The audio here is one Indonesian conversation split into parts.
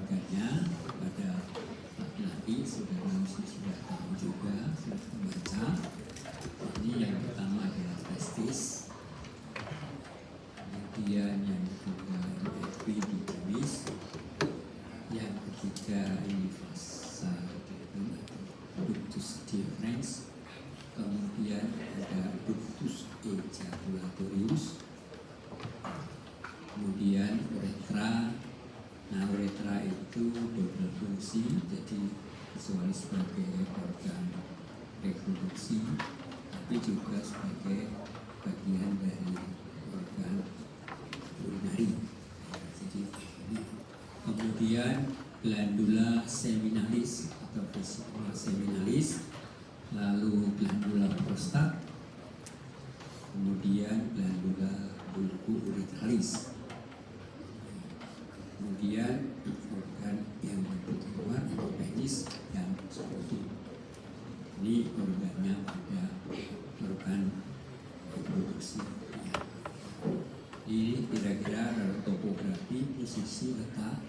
organnya pada laki-laki, saudara mesti sudah tahu juga, sudah membaca. Ini yang pertama adalah testis, kemudian yang kedua epididymis, yang ketiga ini fossa ductus deferens, kemudian ada ductus ejaculatorius, kemudian uretra. Nah, uretra itu double fungsi, jadi kecuali sebagai organ reproduksi, tapi juga sebagai bagian dari organ urinari. Jadi ini. Kemudian glandula seminalis atau vesicula seminalis, lalu glandula prostat, kemudian glandula bulbo-urethralis. Kemudian organ yang keluar itu penis dan sekutu. Ini organnya pada organ reproduksi. Ini kira-kira topografi posisi letak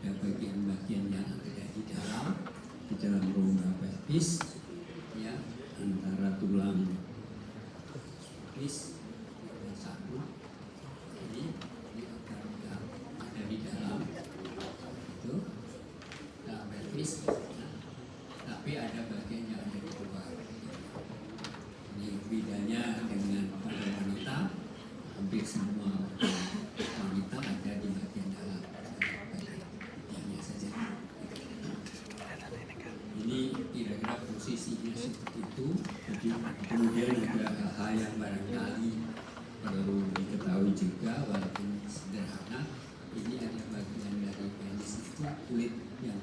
ada bagian-bagian yang ada di dalam rongga pelvis, ya, antara tulang pelvis dan satu. Ini organ yang ada di dalam itu dalam pelvis, nah, tapi ada bagian yang ada di luar. Ini bedanya dengan pada wanita, hampir semua wanita ada di bagian dalam. Saja. Ini kira-kira posisinya seperti itu. Jadi kemudian juga hal yang barangkali perlu diketahui juga, walaupun sederhana, ini ada bagian dari penis itu kulit yang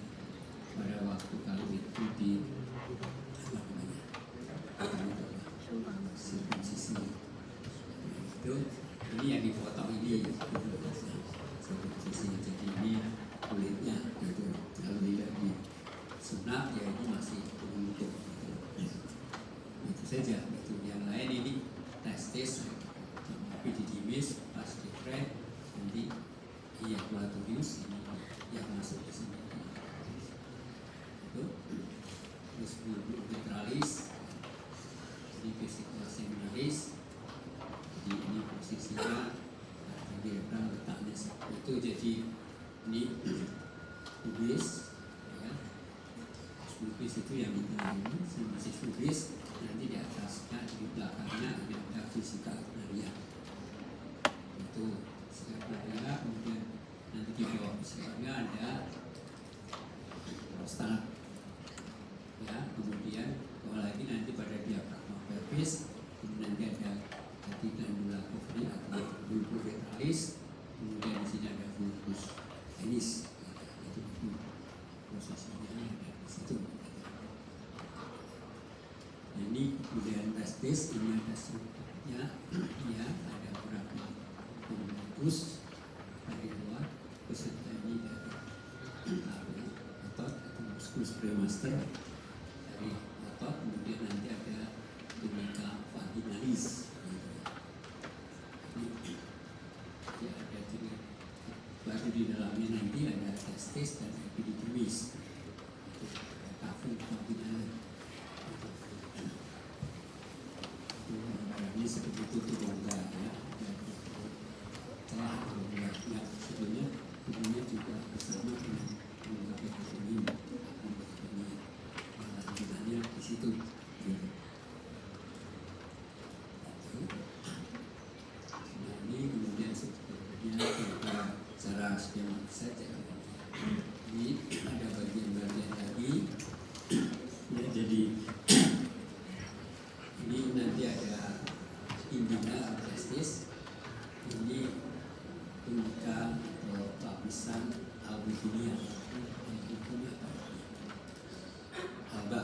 pada waktu kalau itu di sirkumsisi itu, ini yang dipotong ini sirkumsisi, jadi ini kulitnya gitu. Kalau tidak disunat ya ini masih bentuk itu saja. Itu yang lain ini testis, epididymis, vas deferens, nanti ejaculatorius ini yang masuk di sini. Itu terus bulbo-urethralis, jadi vesicula seminalis. Jadi ini posisinya kira-kira letaknya seperti itu. Jadi ini pubis, ya. Pubis itu yang di tengah ini, masih pubis. Nanti di atasnya, di belakangnya ada vesika urinaria. Itu vesika urinaria. Kemudian nanti di bawah vesikanya ada prostat, ya. Kemudian bawah lagi nanti pada diafragma pelvis, kemudian nanti ada glandula ovary atau bulbo-urethralis. Kemudian di sini ada bulbus penis, itu posisinya ada di situ. Nah, ini kemudian testis, ini ada strukturnya, ya, ada beberapa bulbus dari luar, beserta ini dari otot atau musculus premaster dari otot, kemudian nanti ada tunica vaginalis. Ya, ada juga baru di dalamnya nanti ada testis dan epididymis, kafum vaginal. Ini seperti itu rongga, ya. Celah rongga, ya, sebelumnya juga bersama dengan rongga epididymis. Ini di situ. Nah, ini kemudian sebetulnya secara skematis saja. Ini ada bagian-bagian lagi, ya, jadi ini nanti ada intima testis, ini tunica atau lapisan albuginia, alba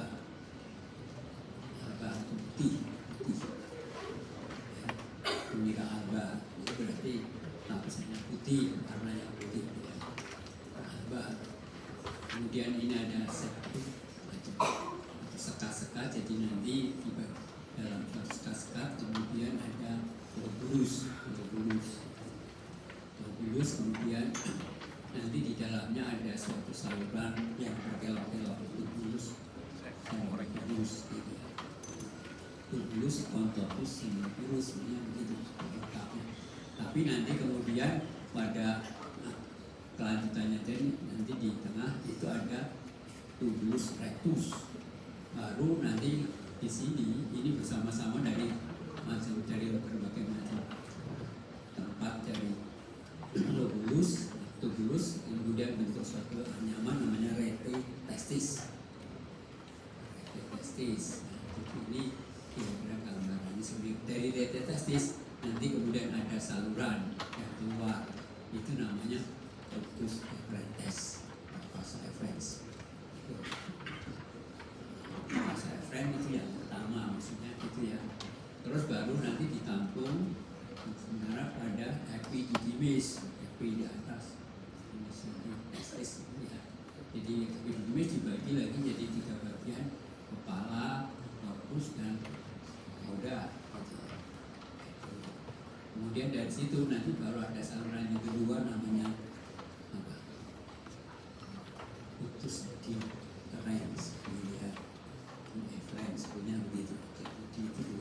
itu putih, tunica alba itu berarti lapisannya putih, warna yang putih, ya. Alba. Kemudian ini ada septum atau sekat-sekat, jadi nanti di dalam sekat-sekat kemudian ada globulus, kemudian nanti di dalamnya ada suatu saluran yang berkelok-kelok, tubulus, gitu ya. Tubulus, kontopus, semipirus, begitu lengkapnya. Tapi nanti kemudian pada kelanjutannya nanti di tengah itu ada tubulus rectus. Baru nanti di sini ini bersama-sama dari berbagai macam tempat, dari tubulus, kemudian bentuk suatu anyaman namanya rete testis. Ini kira-kira gambarannya seperti dari rete testis. Nanti kemudian ada saluran yang keluar, itu namanya ductus efferentes, vasa efferens. Vasa efferens itu yang pertama, maksudnya itu ya. Terus baru nanti ditampung mengarah pada epididymis, epi di atas, testis ya. Jadi epididymis dibagi lagi jadi 3 bagian, kepala, korpus, dan roda. Kemudian dari situ nanti baru ada saluran yang kedua namanya apa? Ductus deferens, ya. Efferens punya begitu. Jadi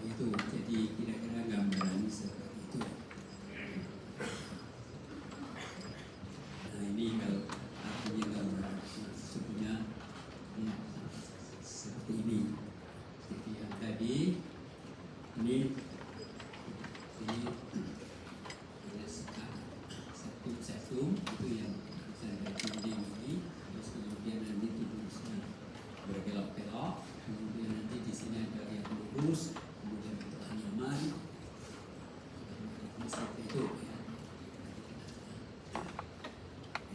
itu jadi kira-kira gambarannya seperti itu. Nah ini kalau artinya gambaran sebenarnya ya, seperti ini. Jadi yang tadi ini septum itu yang ada dinding ini, terus kemudian nanti tubuhnya berkelok-kelok, kemudian nanti di sini ada yang lurus, kemudian bentuk anyaman, seperti itu ya.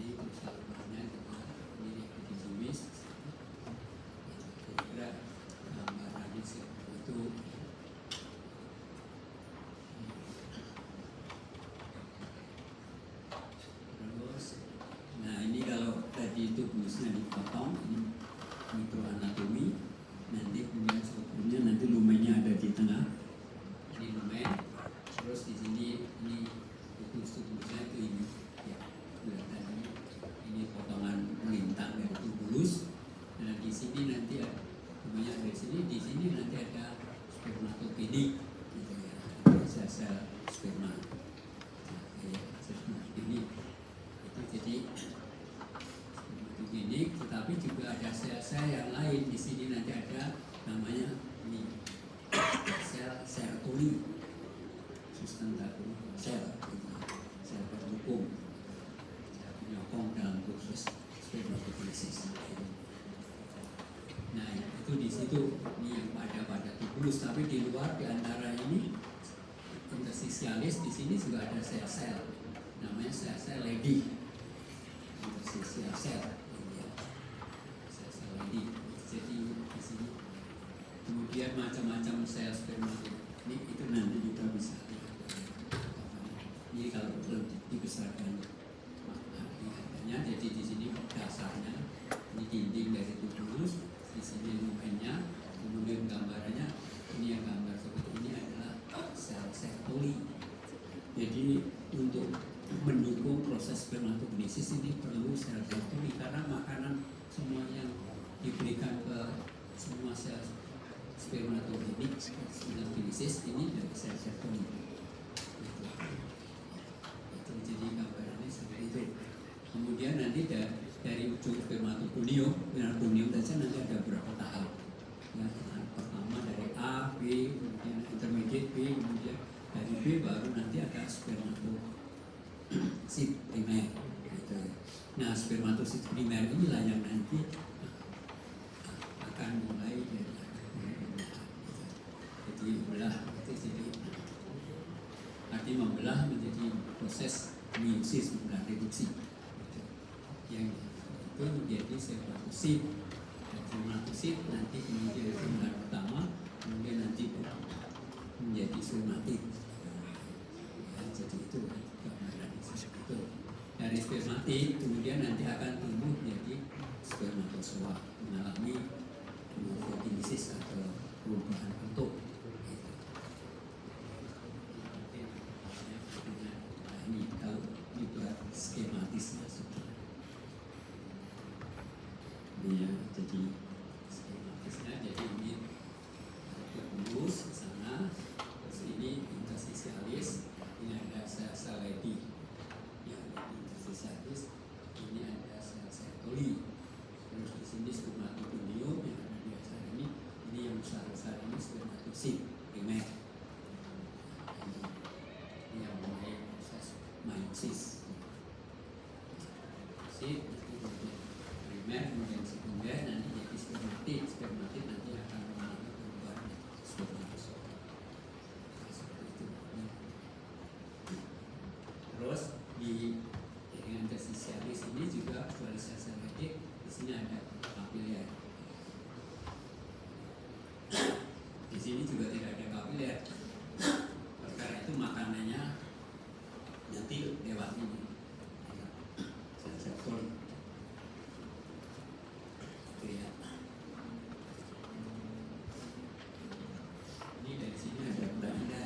Ini salurannya ini epididymis, kira-kira gambarannya seperti itu. Nah ini kalau tadi tubusnya dipotong, ini mikroanatomi, nanti kemudian strukturnya nanti lumennya ada di tengah, ini lumen, terus di sini ini tubusnya itu ini ya, tadi ini potongan melintang dari tubulus. Nah di sini nanti ada lumennya dari sini, di sini nanti ada spermatogenik, gitu ya, ada sel-sel sperma. Ini jadi ini, tetapi juga ada sel-sel yang lain di sini, nanti ada namanya ini sel sertoli, sustentatif sel pendukung, penyokong dalam proses spermatogenesis. Nah itu di situ ini yang pada tubulus, tapi di luar di antara ini interstitialis di sini juga ada sel-sel, namanya sel-sel Leydig, interstitial sel, sel-sel Leydig. Jadi di sini kemudian macam-macam sel spermatogenik itu nanti kita bisa lihat. Ini kalau lebih dibesarkan maknanya, jadi di sini dasarnya ini dinding dari tubulus, di sini lumennya, kemudian gambarannya ini yang gambar seperti ini adalah sel sertoli. Jadi untuk mendukung proses spermatogenesis ini perlu sel sertoli, karena makanan semua yang diberikan ke semua sel spermatogenesis ini dari sel sertoli. Itu jadi gambarannya seperti itu. Kemudian nanti dari ujung spermatogonium saja nanti ada beberapa tahap. Ya, pertama dari A, B, kemudian intermediate B, kemudian dari B baru nanti ada spermatosit primer. Gitu. Nah, spermatosit primer inilah yang nanti akan mulai dari jadi belah, itu jadi arti membelah menjadi proses meiosis, membelah reduksi. Yang itu menjadi spermatosit. Spermatosit nanti kemudian spermatosit pertama, kemudian nanti menjadi somatid. Ya, jadi itu gambaran itu. Dari spermatid kemudian nanti akan tumbuh menjadi spermatozoa, mengalami morfogenesis atau perubahan bentuk. Nah, ini kalau ini skematisnya sudah. Ini ya, jadi skematisnya, jadi ini lurus ke sana, terus ini interstitialis, ini ada sel-sel ledi, yang interstitialis, ini ada sel-sel coli, terus di sini spermatogondium yang ada di dasar ini yang besar-besar ini spermatosit primer. Ini yang mulai proses meiosis. Primer, kemudian sekunder, nanti jadi spermatid. Spermatid nanti akan mengalami perubahan spermatozoa. Seperti itu. Terus di jaringan interstitialis ini juga kecuali sel-sel ledi, di sini ada kapiler. Di sini juga tidak ada kapiler. Karena itu makanannya nanti lewat ini. Sel-sel coli. Ini dari sini ada benda.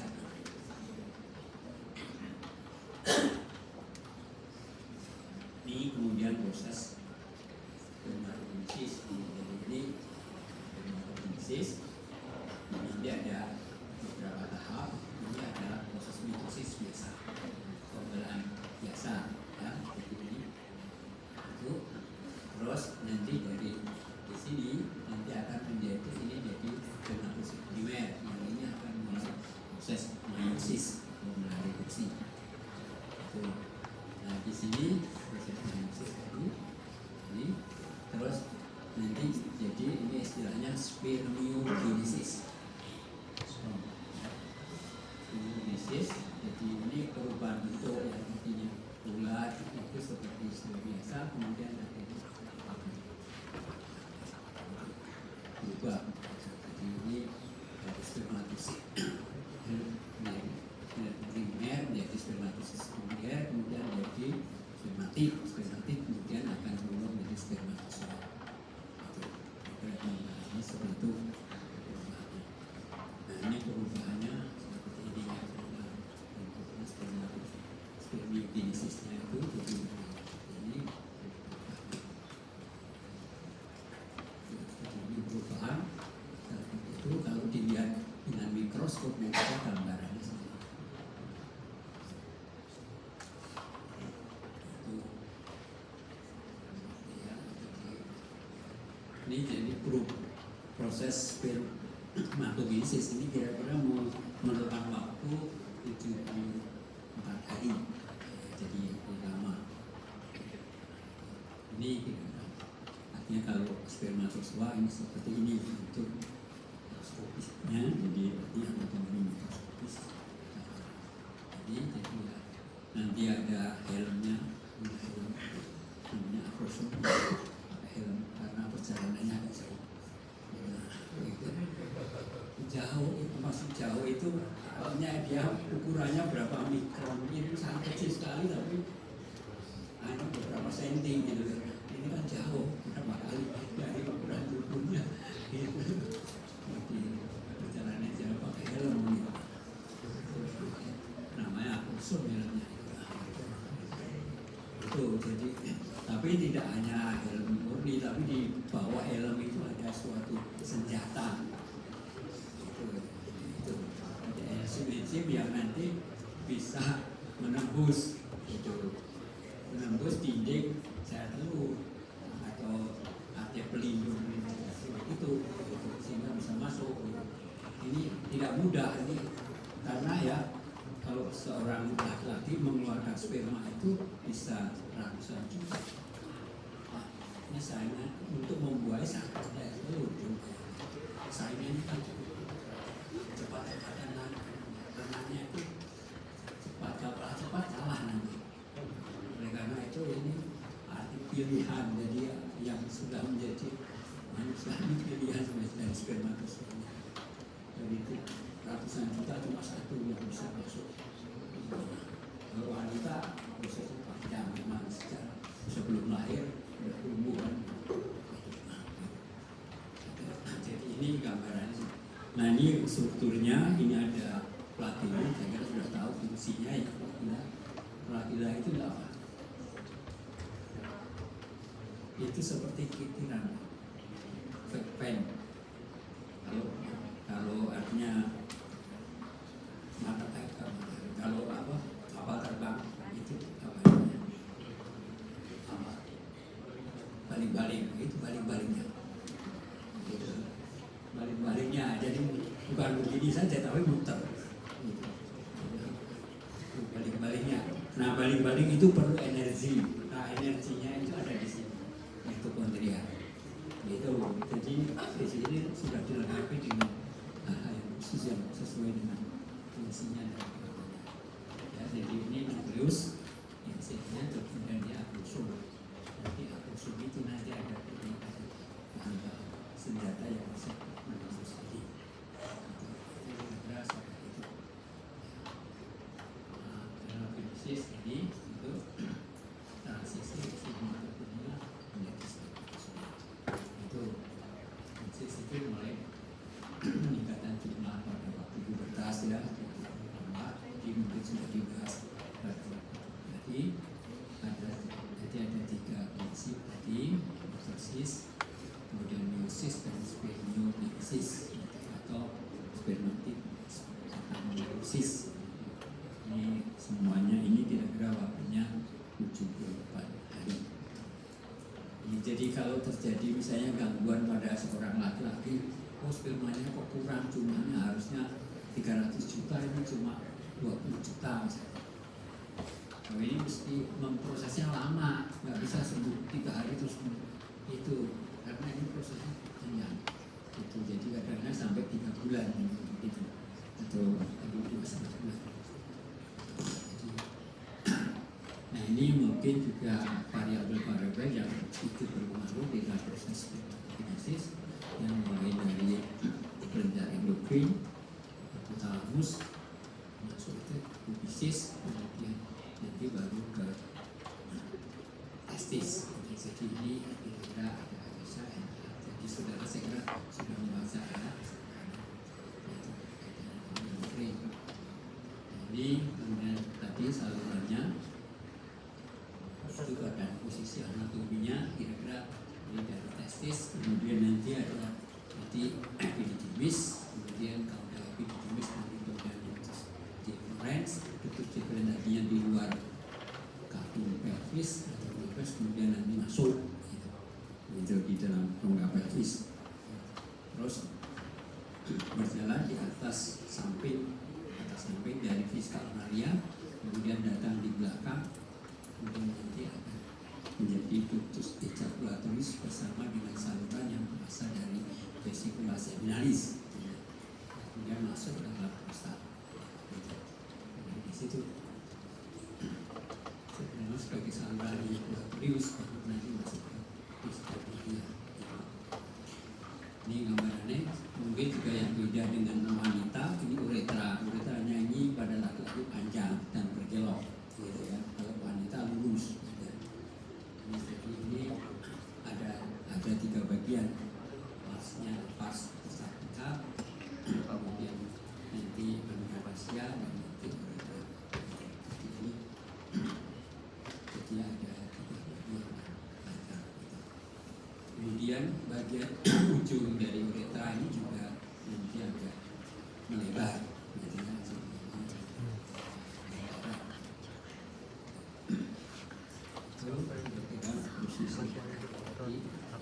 Ini kemudian proses spermatogenesis. Ini spermatogenesis. Ini ada beberapa tahap. Ini adalah proses mitosis biasa, pembelaan biasa, ya. Jadi ini itu. Terus nanti dari di sini nanti akan menjadi ini jadi spermatosit primer. Yang ini akan mulai proses meiosis, pembelaan reduksi. Itu. Nah di sini proses meiosis tadi ini. Terus nanti jadi ini istilahnya spermiogenesis. Spermiogenesis, jadi ini perubahan bentuk yang intinya bulat itu seperti biasa, kemudian ada berubah. Jadi ini dari spermatosit primer menjadi spermatosit sekunder, kemudian menjadi spermatid. Spermatid kemudian akan berubah menjadi spermatozoa. Ini seperti itu. Nah ini perubahannya seperti ini ya, spermiogenesisnya itu jadi ini perubahan. Itu kalau dilihat dengan mikroskop kita gambarannya seperti ini. Ini jadi proses spermatogenesis ini kira-kira memerlukan waktu 74 hari, jadi lama. Ini artinya kalau spermatozoa ini seperti ini untuk mikroskopisnya, jadi ini anatomi mikroskopis. Jadi nanti ada helmnya, namanya akrosom. Helm karena perjalanannya agak jauh. Jauh itu masih jauh itu, artinya dia ukurannya berapa mikron, ini sangat kecil sekali tapi ada beberapa senti gitu. Ini kan jauh berapa kali dari ukuran tubuhnya. Jadi perjalanannya jauh pakai helm gitu. Namanya akrosom helmnya. Itu jadi, tapi tidak hanya helm murni, tapi di bawah helm itu ada suatu senjata. Itu ada enzim yang nanti bisa menembus dinding sel telur atau arteria pelindung itu sehingga bisa masuk. Ini tidak mudah ini karena ya kalau seorang laki-laki mengeluarkan sperma itu bisa ratusan juta. Ini saingan untuk membuai satu telur. Saingan kan cepat-cepatan anaknya itu cepat kalah nanti. Oleh karena itu ini arti pilihan, jadi yang sudah menjadi manusia ini pilihan dari spermatozoa. Jadi itu ratusan juta cuma satu yang bisa masuk. Kalau wanita prosesnya panjang memang sejak sebelum lahir berhubungan. Jadi ini gambarannya. Nah ini strukturnya, ini ada platila, saya kira sudah tahu fungsinya ya. Platila itu apa? itu seperti kitiran, pen. Kalau artinya mata kalau apa kapal terbang itu apa namanya, baling-baling, itu baling-balingnya, gitu. Baling-balingnya, jadi bukan begini saja tapi muter, gitu. Baling-balingnya. Nah, baling-baling itu perlu energi. Nah, energinya itu ada di sini, mitokondria. Gitu. Jadi di sini sudah dilengkapi dengan hal yang khusus yang sesuai dengan fungsinya dan kebutuhannya. Ya, jadi ini nukleus yang sebenarnya kemudian dia akrosum. Nanti akrosum itu nanti ada senjata yang bisa menembus ini. Itu berasa itu. Dalam fisis ini itu transisi mitochondria menjadi itu fungsi sipil mulai peningkatan jumlah pada waktu pubertas ya, jadi mungkin sudah dibahas. Jadi ada 3 prinsip tadi, mitosis, kemudian meiosis dan spermiogenesis atau spermatogenesis. Ini semuanya ini kira-kira waktunya 74 hari. Jadi kalau terjadi misalnya gangguan pada seorang laki-laki, spermanya kok kurang, jumlahnya harusnya 300 juta, ini cuma 20 juta misalnya. Nah, ini mesti memprosesnya lama, nggak bisa sembuh 3 hari terus itu, karena ini prosesnya panjang. Itu jadi kadang-kadang sampai 3 bulan gitu, atau 2,5 bulan. Nah, ini mungkin juga variabel-variabel yang ikut berpengaruh dengan proses spermatogenesis yang mulai dari kelenjar endokrin, hipotalamus, masuk ke fisis, kemudian nanti baru ke testis. Jadi ini kira-kira ada bisa. Jadi saudara saya kira sudah membaca ya. Jadi kemudian tadi salurannya itu ada posisi anatominya, kira-kira ini dari testis, kemudian nanti ada epididymis, kemudian kalau ada epididymis nanti kemudian deferens, ductus deferens tadinya di luar kaki pelvis atau pelvis, kemudian nanti masuk itu di dalam rongga pelvis, terus berjalan di atas samping dari fiskal maria, kemudian datang di belakang, kemudian nanti akan menjadi ductus ejaculatoris bersama dengan saluran yang berasal dari vesicula seminalis, kemudian masuk dalam prostat. Di situ sebenarnya sebagai saluran ejaculatoris, nanti masuk ke fiskal maria. Ini gambarannya mungkin juga yang beda dengan wanita. Ini uretra, uretranya ini pada laki-laki panjang dan bergelok, gitu ya. Kalau wanita lurus. Jadi ini ada 3 bagian, parsnya, pars pusat, kemudian nanti anarasia dan nanti uretra. Jadi ada 3 bagian panjang. Kemudian bagian ujung dari uretra ini juga nanti agak melebar, gitu ya.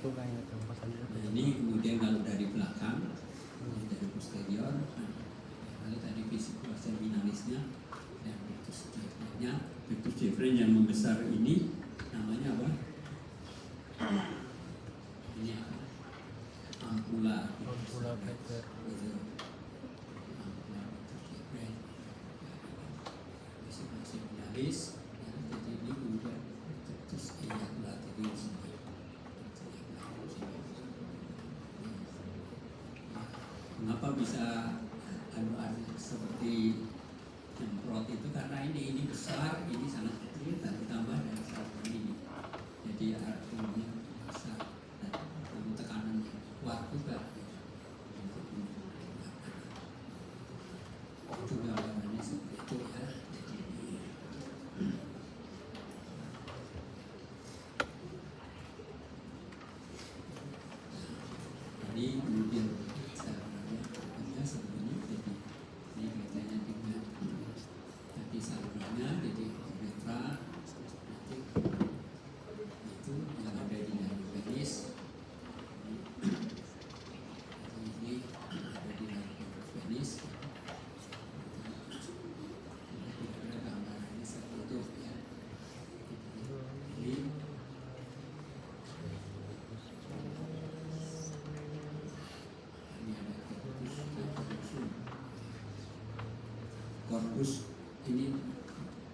Nah, ini kemudian kalau dari belakang, dari posterior, kalau tadi vesicula seminalisnya dan ductus deferens yang membesar ini namanya apa? Ini apa? Ampula Peter. Vesicula seminalis. Jadi ini kemudian ductus ejaculatoris. Mengapa bisa seperti semprot itu, karena ini besar, ini sangat kecil, dan ditambah dari saluran ini. corpus ini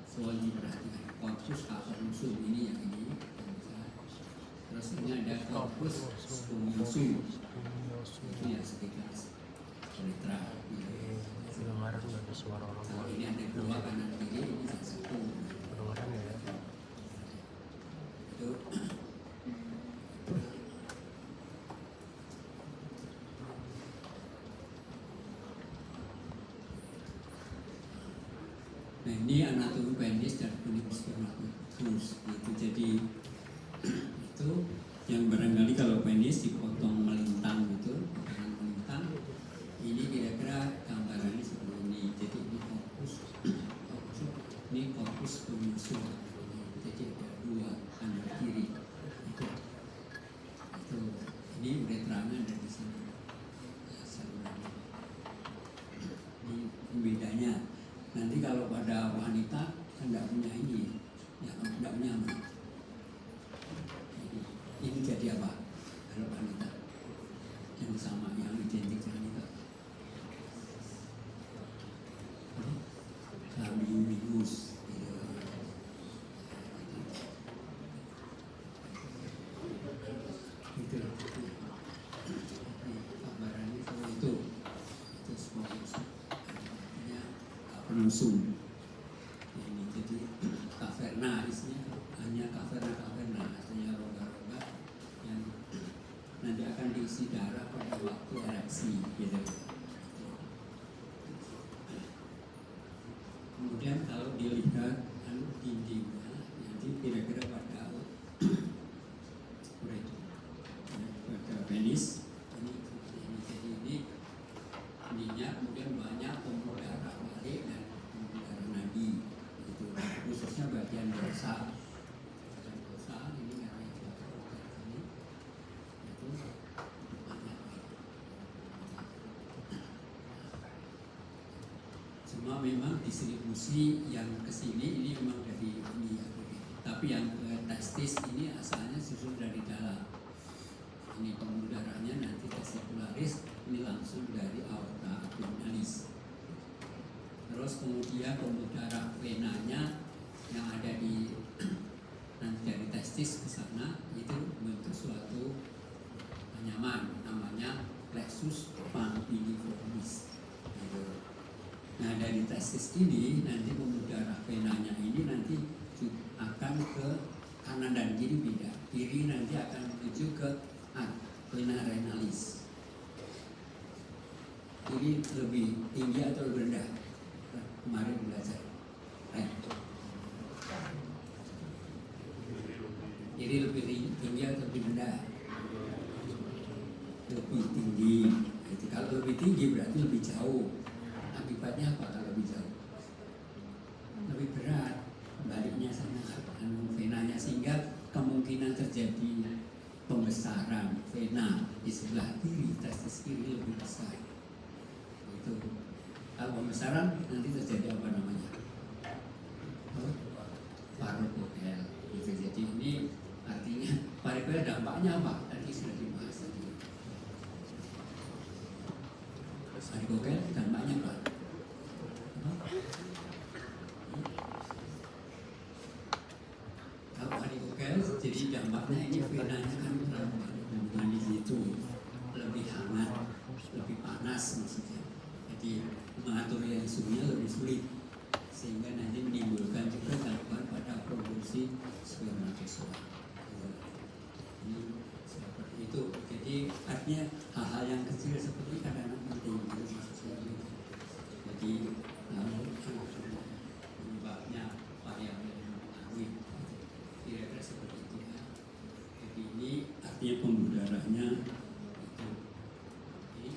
soal diperhatikan, corpus callosum ini yang ini. Terus ini ada corpus spumiosum, itu yang sekitar uretra. Kalau ini ada dua kanan kiri, ini satu. Itu. Nah ini anatomi penis dan kulit spermatozoa itu. Jadi itu yang barangkali kalau penis dipotong melintang gitu, potongan melintang, ini kira-kira gambarannya seperti ini. Jadi ini corpus spumiosum. Jadi ada dua kanan kiri. Itu ini uretranya ada di sini. Ini bedanya. Nanti kalau pada wanita tidak punya ini, ya tidak nyaman. Ini jadi apa? Kalau wanita yang sama, yang identik dengan itu, labius. Itu gambarannya seperti itu. Itu semua penusum ini. Jadi kaverna isinya hanya kaverna, artinya rongga-rongga yang nanti akan diisi darah pada waktu ereksi gitu. Kemudian kalau dilihat dindingnya nanti kira-kira pada pada penis ini. Jadi ini ininya kemudian banyak pembuluh darah balik dan pembuluh darah nadi itu, khususnya bagian dorsal. Bagian dorsal ini karena ini itu banyak. Cuma memang distribusi yang ke sini ini memang dari ini ya, tapi yang ke testis ini asalnya susul dari dalam. Ini pembuluh darahnya nanti testicularis ini langsung dari aorta abdominalis. Terus kemudian pembuluh darah venanya yang ada di nanti dari testis ke sana itu bentuk suatu anyaman namanya plexus pambiliformis. Nah dari testis ini nanti pembuluh darah venanya ini nanti akan ke kanan dan kiri beda. Kiri nanti akan menuju ke vena renalis. Ini lebih tinggi atau lebih rendah? Kemarin belajar. Jadi lebih tinggi atau lebih rendah? Lebih tinggi. Jadi kalau lebih tinggi berarti lebih jauh. Akibatnya apa kalau lebih jauh? Lebih berat. Baliknya sana venanya, sehingga kemungkinan terjadi pembesaran vena di sebelah kiri, testis kiri lebih besar. Itu kalau pembesaran nanti terjadi apa namanya? Varikokel. Gitu. Jadi ini artinya varikokel dampaknya apa? Tadi sudah dibahas tadi. Varikokel dampaknya apa? Kalau varikokel jadi dampaknya ini venanya kan hubungan di situ lebih hangat, lebih panas maksudnya. Jadi mengatur yang suhunya lebih sulit, sehingga nanti menimbulkan juga gangguan pada produksi spermatozoa. Ini seperti itu. Jadi artinya hal-hal yang kecil seperti ini kadang-kadang penting gitu maksudnya. Jadi penyebabnya apa yang mempengaruhi kira-kira seperti itu ya. Jadi ini artinya pembuluh darahnya itu ini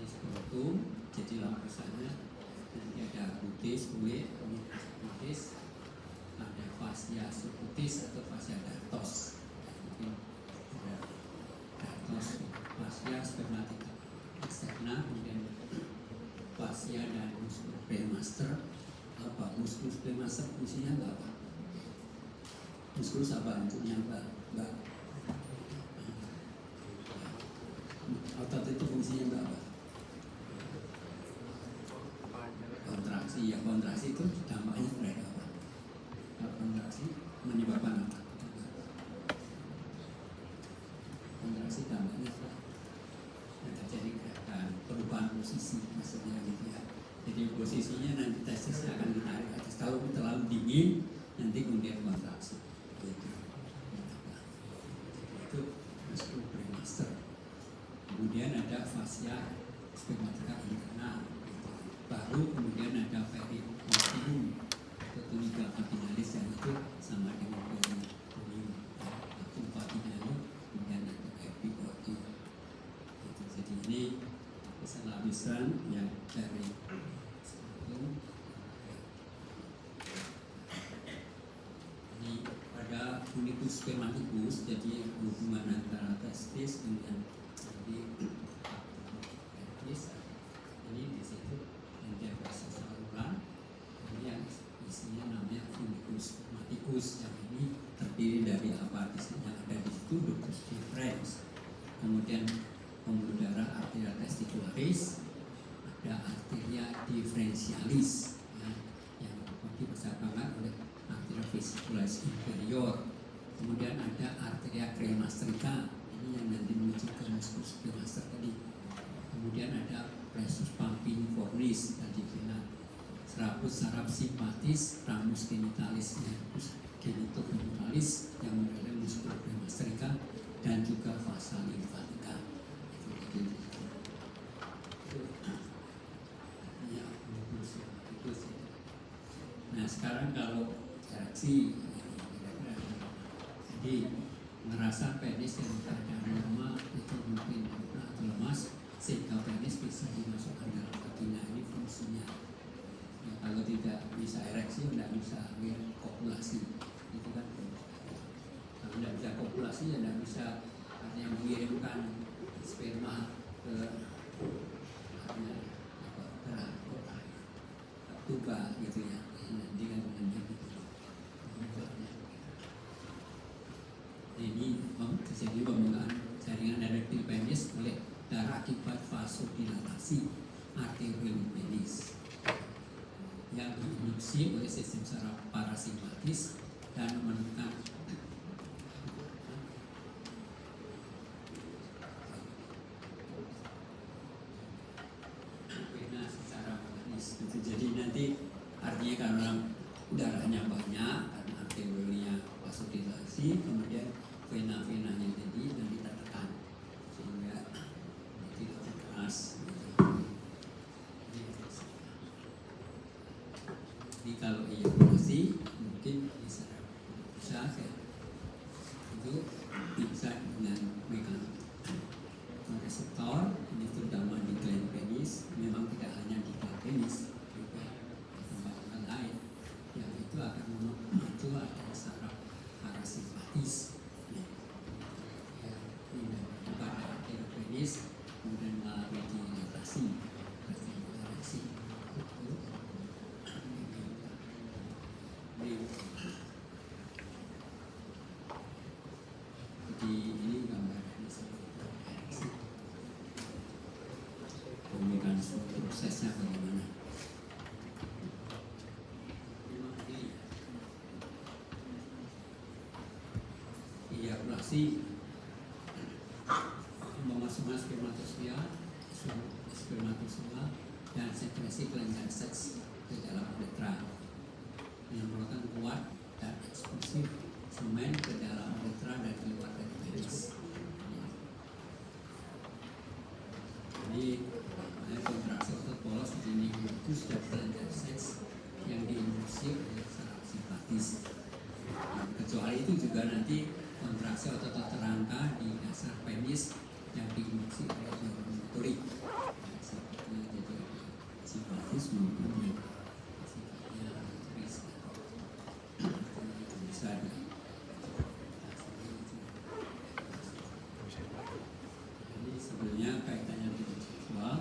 skrotum. Jadi lapisannya nanti ada kutis, kulit, kutis, ada fascia subkutis atau fascia dartos. Mungkin ada dartos, fascia spermatica externa, kemudian fascia dan musculus premaster. Apa musculus premaster fungsinya apa? Muskulus apa bentuknya apa? Mbak? Otot itu fungsinya apa? kontraksi. Ya kontraksi itu dampaknya sebenarnya apa? Kalau kontraksi menyebabkan apa? Kontraksi dampaknya apa? Ada jadi gerakan, perubahan posisi maksudnya gitu ya. Jadi posisinya nanti testisnya akan ditarik atas. Kalau terlalu dingin nanti kemudian kontraksi. Gitu. Itu muskulus premaster. Kemudian ada fascia spermatica interna. Baru kemudian ada pericordium atau tunica vaginalis yang itu sama dengan pericordium atau vaginalum, kemudian ada epicordium. Gitu. Jadi ini lapisan yang dari ini pada unicus spermaticus, jadi hubungan antara testis dengan testis. Ini di situ yang proses saluran. Ini yang isinya namanya unicus spermaticus. Yang ini terdiri dari apa? Yang ada di situ ductus deferens, kemudian pembuluh darah arteria testicularis, ada arteria differentialis ya, yang dipersambungkan oleh arteria vesicularis inferior. Kemudian ada arteria cremastrica, ini yang nanti menuju ke musculus premaster tadi. Kemudian ada plexus pampiniformis tadi vena, serabut saraf simpatis, ramus genitalis, nervus genitofemoralis yang mengenai musculus premastrica, dan juga fasa limfatika. Nah sekarang kalau ereksi, jadi merasa penis yang keadaan lama itu mungkin atau lemas sehingga penis bisa dimasukkan dalam vagina. Ini fungsinya. Ya, kalau tidak bisa ereksi, tidak bisa kopulasi, itu kan. Kalau tidak bisa kopulasi, ya tidak bisa artinya mengirimkan sperma ke tuba gitu ya. Nanti kan ini terjadi pembukaan jaringan erektil penis oleh darah akibat vasodilatasi arterium penis yang diinduksi oleh sistem saraf parasimpatis dan menekan vena secara mekanis. Jadi nanti artinya karena darahnya banyak, karena arteriolnya vasodilatasi, kemudian vena-venanya jadi nanti tertekan sehingga tidak keras. Jadi kalau ejakulasi mungkin bisa itu bisa dengan mekanisme reseptor, ini terutama di gland penis, memang tidak hanya di gland penis, juga tempat-tempat lain yang itu akan memicu ada saraf parasimpatis pada arterial penis, kemudian melalui dilatasi. Jadi ini gambar mekanisme prosesnya bagaimana. Ejakulasi memasukkan spermatozoa dan sekresi kelenjar seks ke dalam uretra yang merupakan kuat dan eksplosif semen ke dalam uretra dan keluar dari penis. Jadi kontraksi otot polos ini fokus dan kelenjar seks yang diinduksi oleh saraf simpatis. Kecuali itu juga nanti kontraksi otot rangka di dasar penis yang diinduksi oleh neuron motorik. Jadi simpatis maupun yang sifatnya motoris. Bisa ada. Jadi sebenarnya kaitannya dengan seksual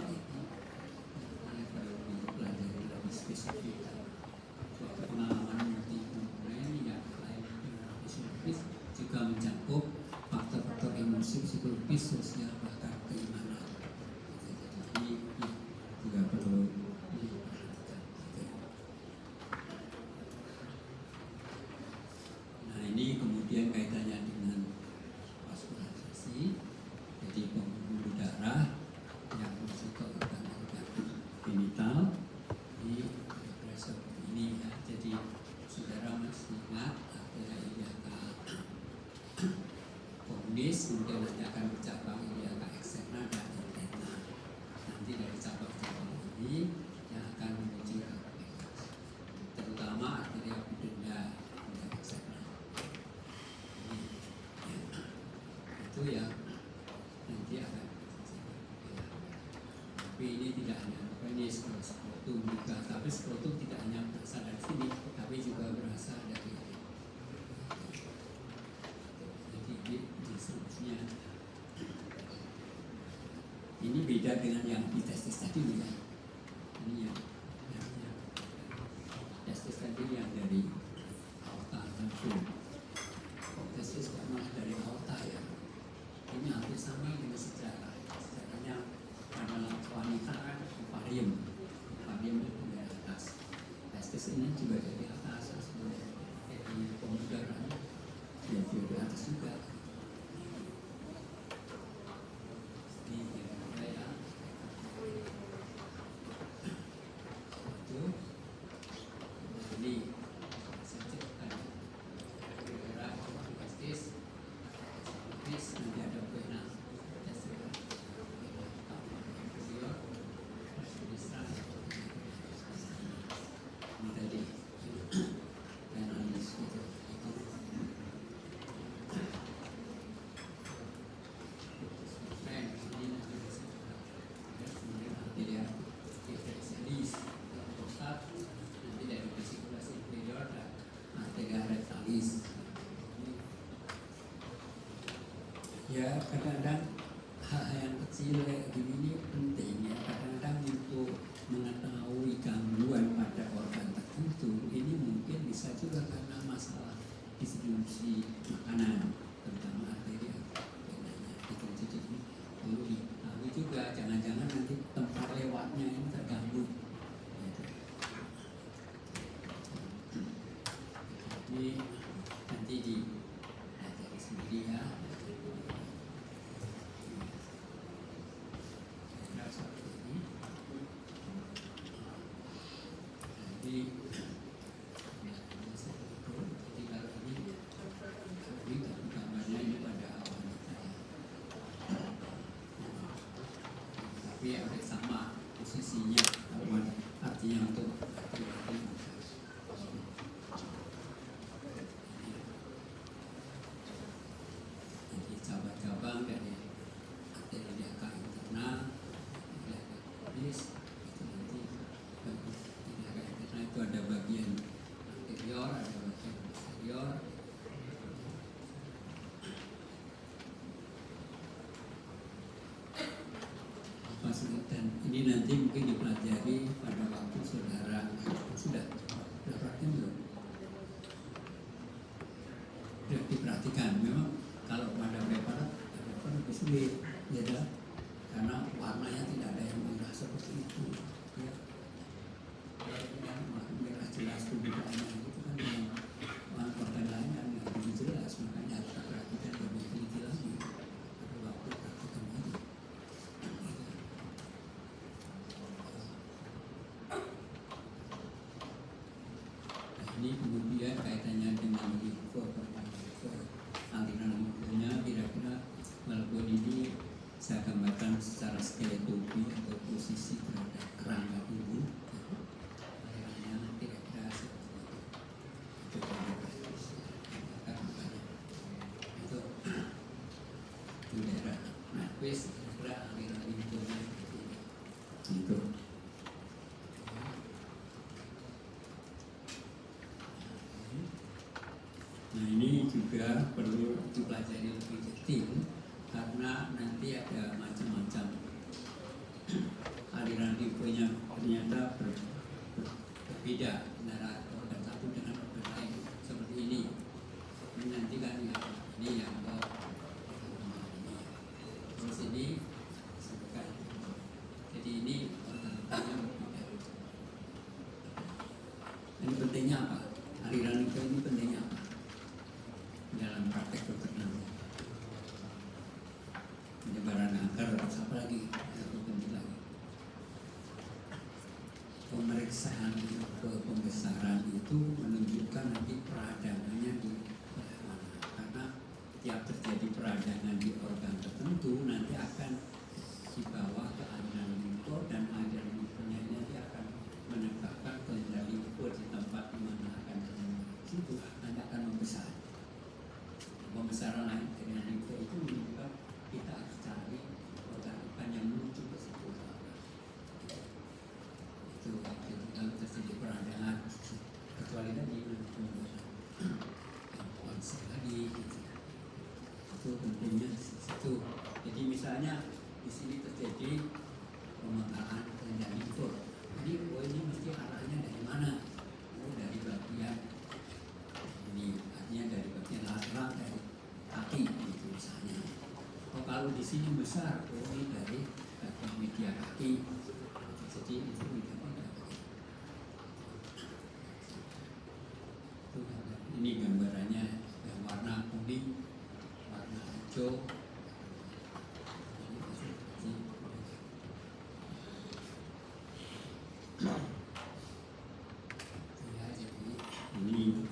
perlu dipelajari lebih spesifik. Suatu pengalaman multi-komponen yang lain psikologis juga mencakup faktor-faktor emosi, psikologis, sosial, bahkan keimanan. Jadi juga perlu diperhatikan. Jadi ini yang testis tadi yang dari aorta langsung. Testis kok malah dari aorta ya? Ini hampir sama dengan sejarah. Sejarahnya pada wanita kan ovarium itu dari atas. Testis ini juga dari atas sebenarnya. Dari pemuda kan, ya dari atas juga. Ini kira-kira ya. Itu. Ini secerkan. Kira-kira testis. Nanti ada pena ini tadi analis itu nanti dari vesikulas inferior dan arteria rectalis. Ya kadang-kadang hal-hal yang kecil kayak gini ini penting ya, kadang-kadang untuk mengetahui gangguan pada organ tertentu ini mungkin bisa juga karena masalah distribusi makanan, terutama arteria itu perlu diketahui juga, jangan-jangan nanti tempat lewatnya ini terganggu gitu. Ini nanti dipelajari sendiri ya. Jadi kalau ini gambarnya ini pada wanita ya. Tapi ada sama posisinya, artinya untuk laki-laki. Jadi cabang-cabang dari arteria internal, itu nanti itu ada bagian anterior, ada bagian posterior. Dan ini nanti mungkin dipelajari pada waktu saudara sudah praktek belum? Sudah diperhatikan. Memang kalau pada preparat lebih sulit, ya, karena warnanya tidak ada yang merah seperti itu. Ya. Merah jelas perbedaannya itu kan yang organ lain kan nggak begitu jelas, makanya harus perhatikan lebih teliti lagi pada waktu praktikan ini. Nah, ini kemudian kaitannya dengan aliran limfonya, kira-kira walaupun ini saya gambarkan secara skeletopi atau posisi terhadap kerangka tubuh. Nah ini juga perlu dipelajari lebih detail karena nanti ada macam-macam aliran limfonya ternyata berbeda antara organ satu dengan organ lain seperti ini. Ini nanti kan ya, ini yang terus ini sebutkan. Jadi ini organ-organnya berbeda. Ini pentingnya apa? Aliran limfa ini pentingnya apa? Dalam praktek kedokteran, penyebaran kanker atau apa lagi, atau penting lagi. Pemeriksaan pembesaran itu menunjukkan nanti peradangannya di mana, karena tiap terjadi peradangan di organ tertentu nanti akan dibawa ke aliran limfa dan aliran limfanya nanti akan menegakkan kendali limfa di tempat di mana akan situ nanti akan sini besar, ini dari media kaki. Jadi itu ini gambarannya yang warna kuning, warna hijau. Ya, jadi ini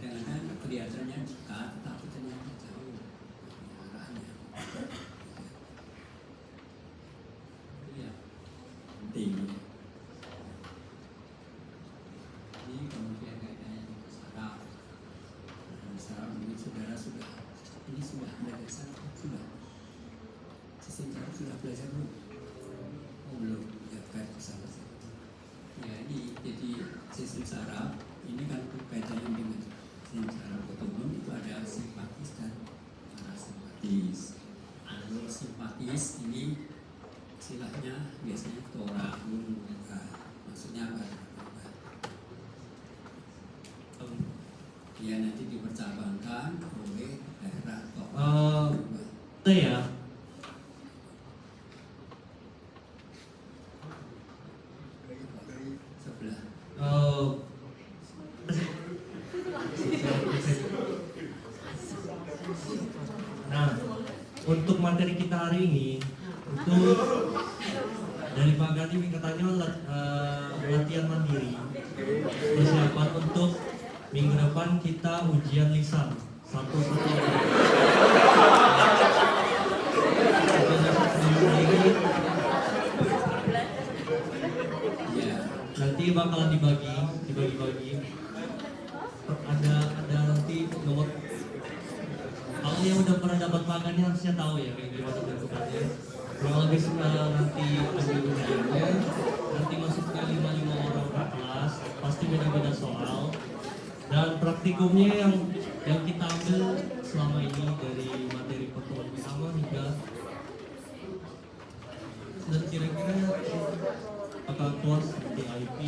kadang-kadang kelihatannya dekat, tapi ternyata jauh arahnya. Itu ya penting. Ini kemudian kaitannya dengan saraf. Saraf ini saudara sudah belajar saraf sudah. Sistem saraf sudah belajar belum? Oh belum, ya kan salah. Ya ini jadi sistem saraf ini kan kaitannya dengan sistem saraf otonom itu ada simpatis dan parasimpatis. Alur simpatis ini istilahnya biasanya torak, maksudnya apa? Ya nanti dipercabangkan oleh daerah torak. Itu ya. Sebelah. Nah, untuk materi kita hari ini itu dari Pak Gadi katanya latihan mandiri persiapan untuk minggu depan kita ujian lisan satu. Nanti bakalan dibagi ada nanti nomor. Kalau yang udah pernah dapat makannya harusnya tahu ya kayak gimana bentukannya. Kurang lebih nanti ambil ujiannya, nanti masuknya 5 orang per kelas, pasti beda-beda soal. Dan praktikumnya yang kita ambil selama ini dari materi pertemuan pertama hingga dan kira-kira apa kelas seperti IP,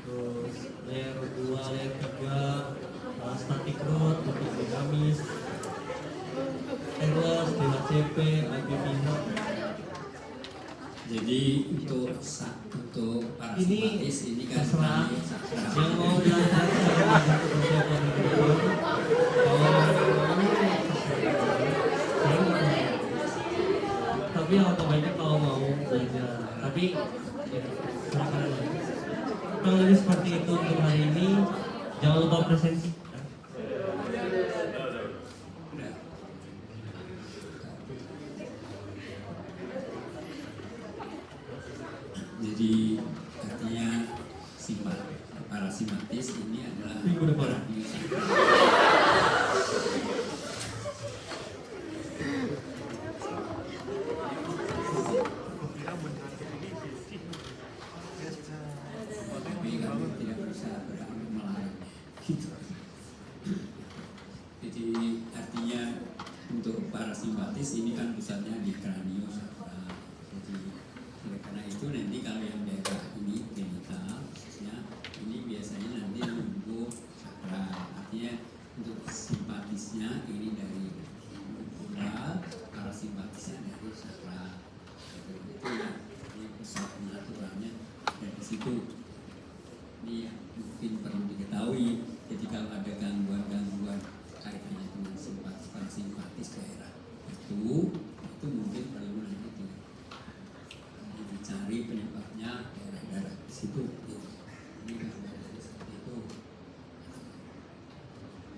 terus layer 2, layer 3, static root, untuk dinamis, Atlas, DHCP, IP Pino. Jadi untuk parasimpatis ini kan terserah yang mau belajar persiapan itu. Tapi yang otomatis kalau mau belajar, tapi ya, silakan aja. Kalau lebih seperti itu untuk hari ini, jangan lupa presensi. Jadi artinya parasimpatis ini adalah Minggu depan. Tapi kami tidak bisa berani melarang gitu. Jadi artinya untuk parasimpatis ini kan pusatnya di kraniosakral. Jadi oleh karena itu nanti kalau yang daerah ini genital khususnya ini biasanya nanti lumbuh sakral. Artinya untuk simpatisnya ini dari lumbural, parasimpatisnya dari sakral. Itu ya, ini pusat penaturannya dari situ. Ini yang mungkin perlu diketahui. Jadi kalau ada gangguan-gangguan kaitannya dengan simpatis daerah itu mungkin perlu nanti dicari penyebabnya daerah-daerah di situ. Ini gambarnya seperti itu.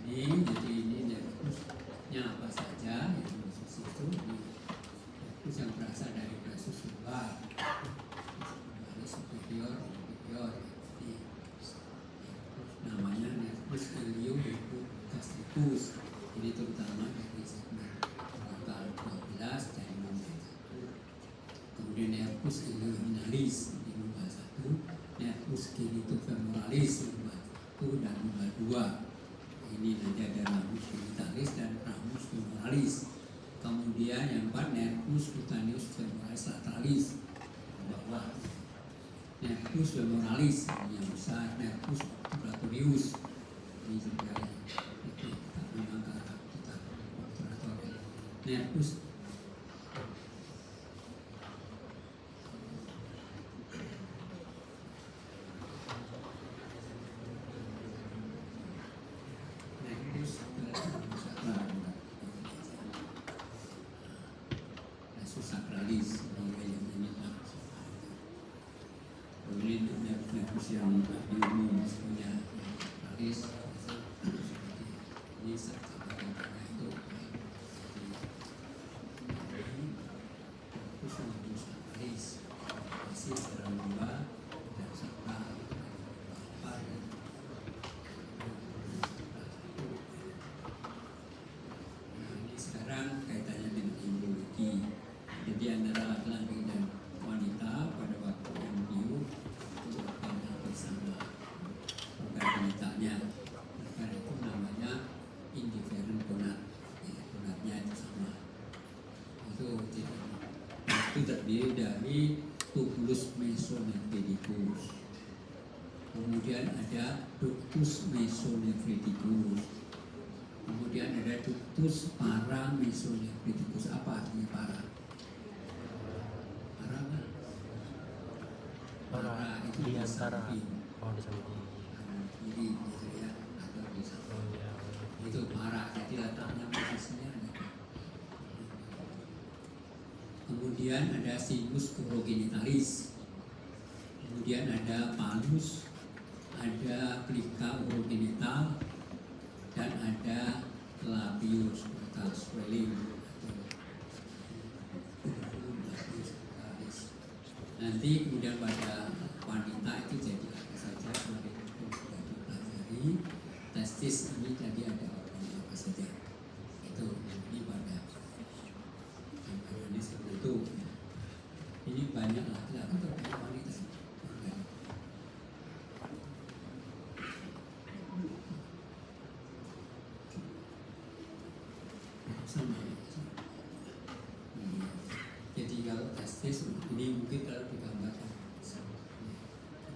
Jadi ini nervusnya apa saja yang khusus itu. Nervus yang berasal dari plexus lumbar, superior, inferior. Namanya nervus iliogastricus. Ini terutama dari segmen frontal 12 dan lumbar 1. Kemudian nervus iliominalis di lumbar 1, nervus genitofemoralis lumbar 1 dan lumbar 2. Ini nanti ada ramus genitalis dan ramus femoralis. Kemudian yang 4 nervus cutaneus femoralis lateralis bawah. nervus femoralis yang besar, nervus obturatorius ini juga itu memang ke arah kita obturator. Nervus sakralis ini nervus yang di umum punya sakralis ini sakralis itu nervus sakralis masih secara dua dan sakral apa ya. Ini sekarang kaitannya dengan imunologi. Jadi antara laki-laki dan wanita pada waktu embrio itu akan bersama organ genitanya. Karena itu namanya indiferent gonad. Ya, gonadnya itu sama. Itu terdiri dari tubulus mesonephriticus. Kemudian ada ductus mesonephriticus. Kemudian ada ductus paramesonephriticus. Apa artinya para? Para itu di di antara samping, di samping. kiri gitu ya, atau di samping. Ya. Itu para, jadi letaknya posisinya gitu. Kemudian ada sinus urogenitalis. Kemudian ada palus, ada plika urogenital, dan ada labius atau swelling. Nanti kemudian pada wanita itu jadi apa saja kemarin sudah dipelajari. Testis ini jadi ada organ apa saja itu ini pada ini seperti itu. Ini banyak laki-laki atau banyak wanita sih? Sama. Jadi kalau testis ini mungkin kalau digambarkan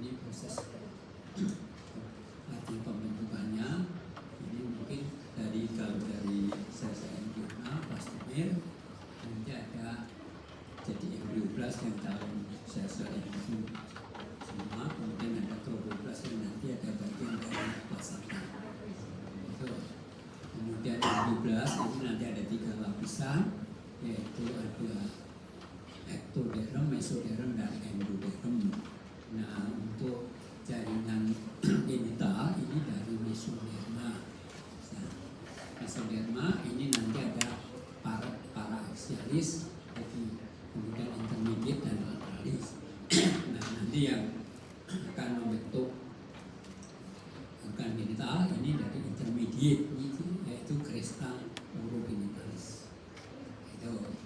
ini proses arti pembentukannya ini mungkin kalau dari sel-sel embrional plastomir nanti ada jadi embrioblas yang dalam sel-sel embrion semua, kemudian ada trophoblas yang nanti ada bagian dari plasenta itu. Kemudian embrioblas ini nanti ada 3 lapisan, yaitu ada ectoderm, mesoderm, dan endoderm. Nah, untuk jaringan genital ini dari mesoderma. Nah, mesoderma ini nanti ada paraaxialis, jadi kemudian intermediate dan lateralis. Nah, nanti yang akan membentuk organ genital ini dari intermediate, yaitu cresta urogenitalis. Itu.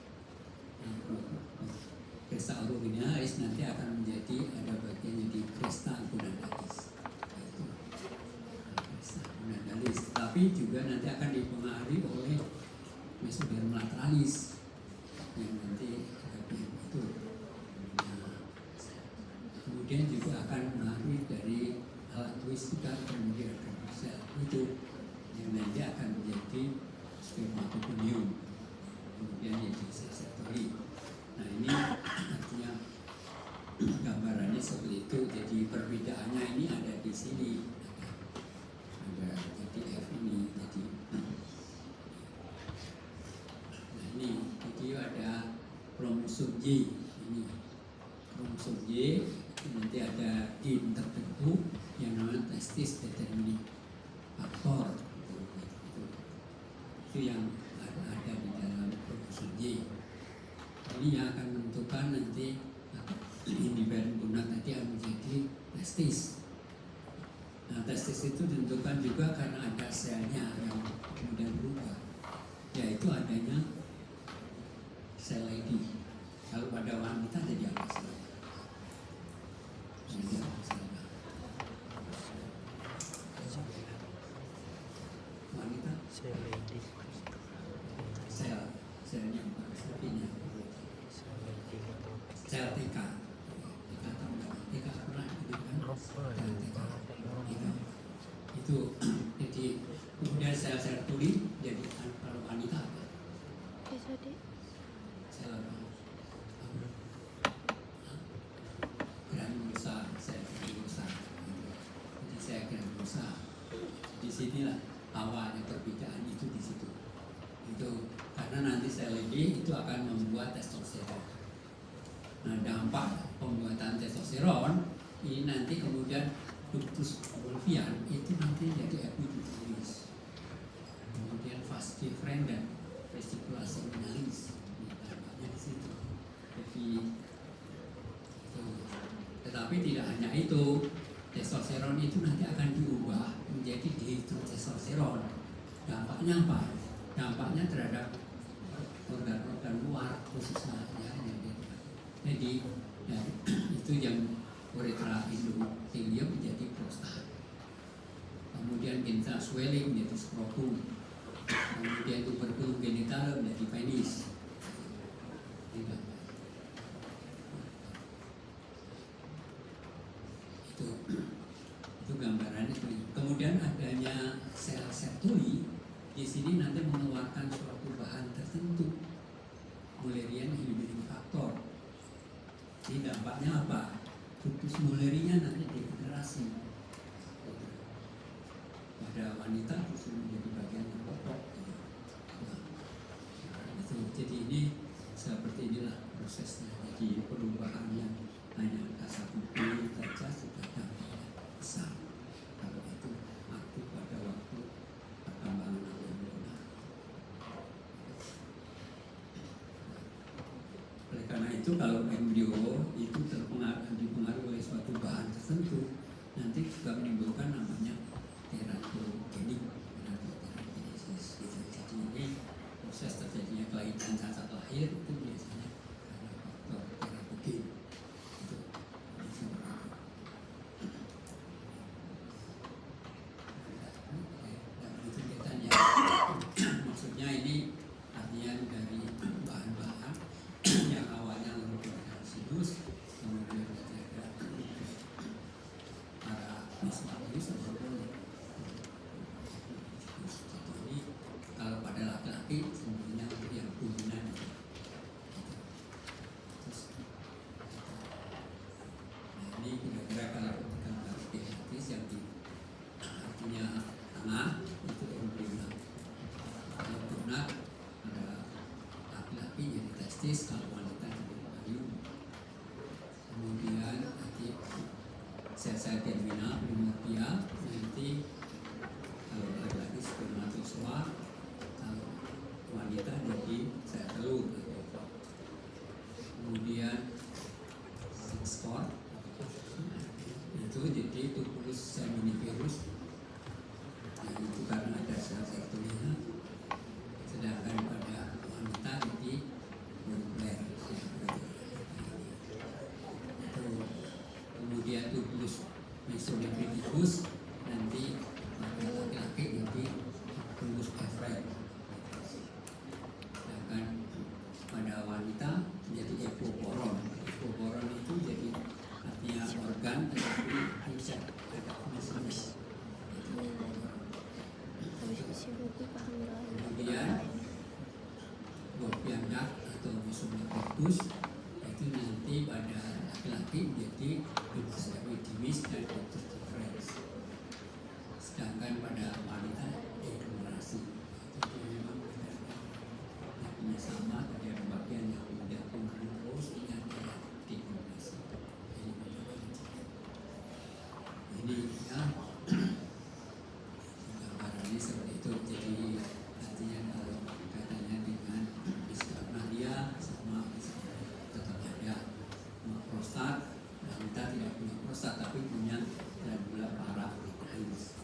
Cresta urogenitalis nanti akan menjadi ada bagiannya di cresta gonadalis. Itu cresta gonadalis. Tapi juga nanti akan dipengaruhi oleh mesoderm lateralis yang nanti itu. Nah, kemudian juga akan mengaruhi dari alat twistika kemudian sel itu yang nanti akan menjadi spermatogonium. Kemudian jadi seseptori. Nah, ini artinya gambarannya seperti itu. Jadi perbedaannya ini ada di sini. Ada jadi F ini. Jadi nah ini jadi ada kromosom Y ini. Kromosom Y nanti ada gen tertentu yang namanya testis determining faktor. Itu yang ada di dalam kromosom Y. Ini yang akan menentukan nanti indifferent gonad tadi akan menjadi testis. Nah, testis itu ditentukan juga karena ada selnya yang kemudian berubah, yaitu adanya sel lady. Kalau pada wanita jadi apa sel? Jadi apa sel? Wanita selnya apa? Selnya sel TK. TK tahu nggak? TK pernah akan membuat testosteron. Nah, dampak pembuatan testosteron ini nanti kemudian ductus wolffian itu nanti jadi epididiminis, kemudian vas deferens dan vesicula seminalis, dampaknya di situ. Jadi tetapi tidak hanya itu, testosteron itu nanti akan diubah menjadi dihidrotestosteron. Dampaknya apa? Dampaknya terhadap organ-organ luar khususnya ya, jadi ya, itu yang uretra endothelium menjadi prostat, kemudian genital swelling menjadi skrotum, kemudian tuberculum genital menjadi penis. Itu gambarannya. Kemudian adanya sel Sertoli di sini nanti mengeluarkan suatu bahan tertentu, Mullerian inhibiting factor. Ini dampaknya apa? Ductus Mullerinya nanti degenerasi. Pada wanita justru menjadi bagian yang pokok. Jadi ini seperti inilah prosesnya. Jadi perubahan yang hanya kasar putih saja sudah dampaknya besar. Kalau itu aktif pada waktu perkembangan embryo. Oleh karena itu kalau embrio itu dipengaruhi oleh suatu bahan tertentu, nanti juga menimbulkan namanya teratogenik, teratogenesis. Jadi ini proses terjadinya kelainan cacat lahir itu biasanya karena faktor teratogen. Maksudnya ini artinya dari bahan-bahan yang awalnya merupakan sinus, kemudian ada para mismatis ataupun ini kalau pada laki-laki sebenarnya yang dominan. Nah, ini kira-kira kalau gambar genetis yang di artinya tengah itu embriona. Kalau donat ada laki-laki jadi testis, kalau wanita jadi ovarium. Kemudian nanti sel-sel germinal primordial, nanti kalau laki-laki spermatozoa, kalau wanita jadi sel telur. Kemudian sport itu jadi tubulus seminiferus. Nah, itu karena ada sel-sel telurnya. Sedangkan pada wanita jadi monomer. Kemudian tubulus mesonephriticus, nanti pada laki-laki jadi tubulus efferent. Sedangkan pada wanita menjadi epoporon. Epoporon itu jadi artinya organ tetapi bisa ada fungsinya. Kemudian Wolffian duct atau mesonephriticus itu nanti pada laki-laki menjadi ductus epididymis dan ductus deferens. Sedangkan pada wanita degenerasi. Itu memang ada sama, ada bagian yang tidak terus ini adalah degenerasi. Ini ya gambarannya seperti itu. Jadi artinya kalau kaitannya dengan diskarnalia sama tetap ada prostat, wanita tidak punya prostat tapi punya glandula parafrigis.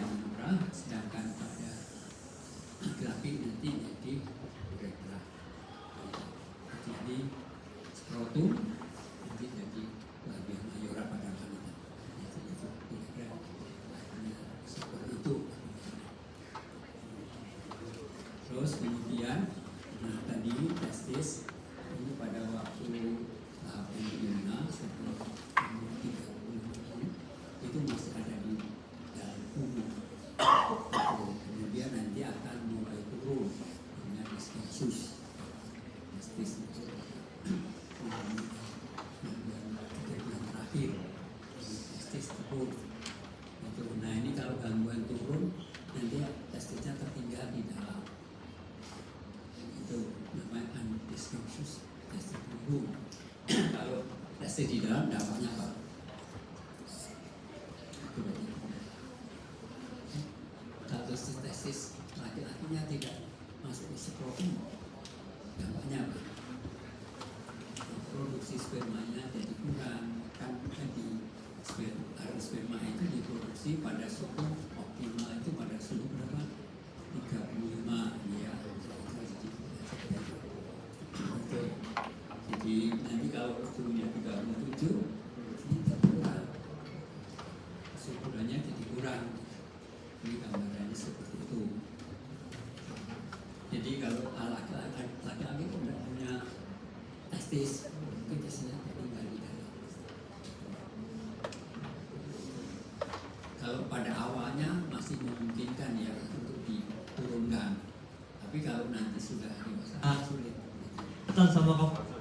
yang murah, sedangkan pada laki-laki nanti jadi uretra. Jadi skrotum nanti jadi bagian mayora pada wanita. Itu kira-kira seperti itu. Terus kemudian, nah tadi testis ini pada waktu tahap embrional sebelum umur 30 tahun itu masih ada di dalam tubuh. Kemudian nanti akan mulai turun dengan diskursus testis itu yang terakhir testis turun itu. Nah ini kalau gangguan turun nanti testisnya tertinggal di dalam, itu namanya undiskursus testis turun. Kalau testis di dalam dampaknya apa? Kalau testis laki-lakinya tidak masuk ke skrotum, dampaknya apa? Produksi spermanya jadi kurang. Kan di sperma itu diproduksi pada suhu optimal itu pada suhu berapa? 35 ya. Jadi nanti kalau suhunya 37 ini kurang, suhunya jadi kurang. Ini gambarannya seperti itu. Jadi kalau laki-laki itu tidak punya testis, mungkin testisnya tertinggal di dalam. Kalau pada awalnya masih memungkinkan ya untuk diturunkan, tapi kalau nanti sudah dewasa sulit. Ketan sama kok.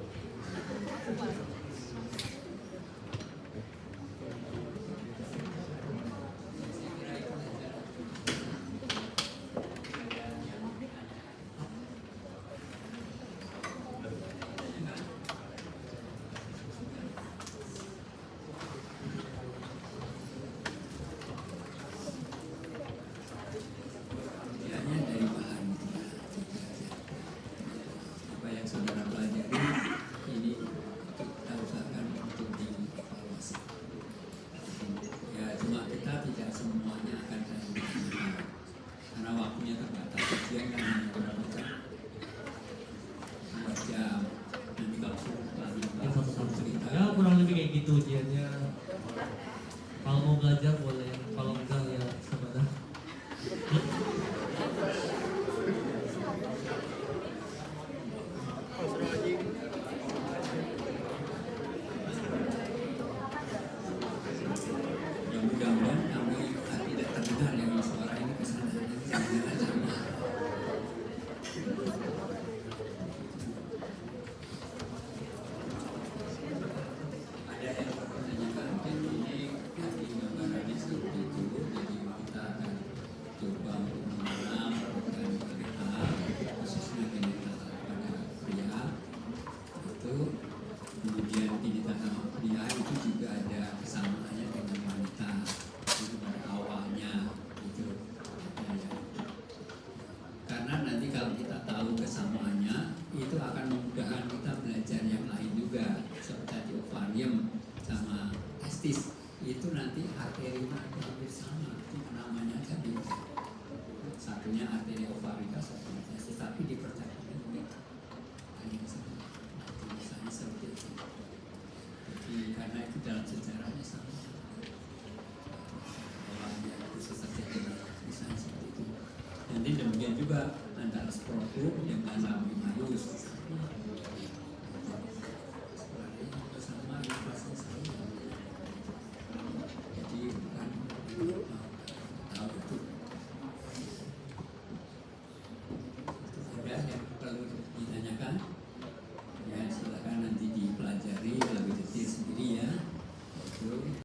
Idealnya dari bahan apa yang saudara pelajari ini kita usahakan untuk dievaluasi. Ya cuma kita tidak semuanya akan dilakukan karena waktunya terbatas. Ujian kan hanya berapa jam? 2 jam. Nanti kalau sudah lagi Ya satu-satu cerita. ya kurang lebih kayak gitu ujiannya. Kalau mau belajar boleh, kalau enggak ya sabar. Ya mudah-mudahan kami tidak terdengar yang suara ini ke sana. Ada yang menanyakan mungkin ini kasih gambarannya seperti itu. Jadi kita akan coba untuk mengenal organ genital, khususnya genital pada pria itu. Kemudian genital sama pria itu juga ada kesamaannya dengan wanita. Itu pada awalnya itu. Ya. Karena nanti kalau kita tahu kesamaannya itu akan memudahkan kita belajar yang lain juga. Seperti tadi ovarium sama testis itu nanti arterinya hampir sama, itu namanya aja beda. Satunya arteria ovarika, satunya testis, tapi dipercayai mungkin hanya sama. Misalnya seperti itu. Jadi karena itu dalam sejarahnya sama. Awalnya itu terjadi misalnya seperti itu. Nanti demikian juga antara skrotum dengan lambimayus.